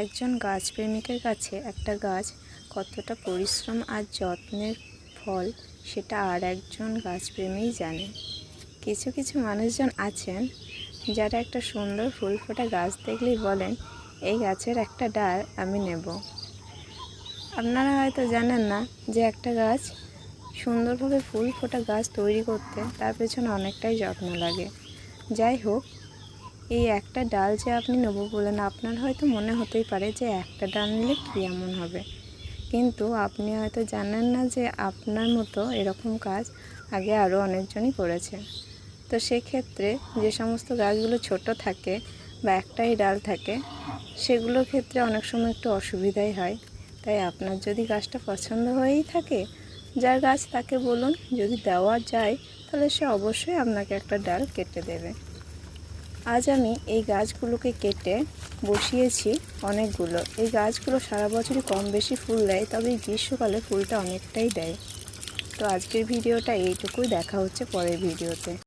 একজন গাছপ্রেমিকের কাছে একটা গাছ কতটা পরিশ্রম আর যত্নের ফল সেটা আর একজন গাছপ্রেমীই জানে। কিছু কিছু মানুষজন আছেন যারা একটা সুন্দর ফুল ফোটা গাছ দেখলেই বলেন, এই গাছের একটা ডাল আমি নেব। আপনারা হয়তো জানেন না যে একটা গাছ সুন্দরভাবে ফুল ফোটা গাছ তৈরি করতে তার পেছনে অনেকটাই যত্ন লাগে। যাই হোক, এই একটা ডাল যে আপনি নেব বলেন, আপনার হয়তো মনে হতেই পারে যে একটা ডাল নিলে কী এমন হবে, কিন্তু আপনি হয়তো জানেন না যে আপনার মতো এরকম কাজ আগে আরও অনেকজনই করেছে। তো সেক্ষেত্রে যে সমস্ত গাছগুলো ছোট থাকে বা একটাই ডাল থাকে, সেগুলোর ক্ষেত্রে অনেক সময় একটু অসুবিধাই হয়। তাই আপনার যদি গাছটা পছন্দ হয়েই থাকে, যার গাছ তাকে বলুন, যদি দেওয়া যায় তাহলে সে অবশ্যই আপনাকে একটা ডাল কেটে দেবে। আজ আমি এই গাছগুলোকে কেটে বসিয়েছি অনেকগুলো। এই গাছগুলো সারা বছরই কম বেশি ফুল দেয়, তবে গ্রীষ্মকালে ফুলটা অনেকটাই দেয়। তো আজকের ভিডিওটা এইটুকুই, দেখা হচ্ছে পরের ভিডিওতে।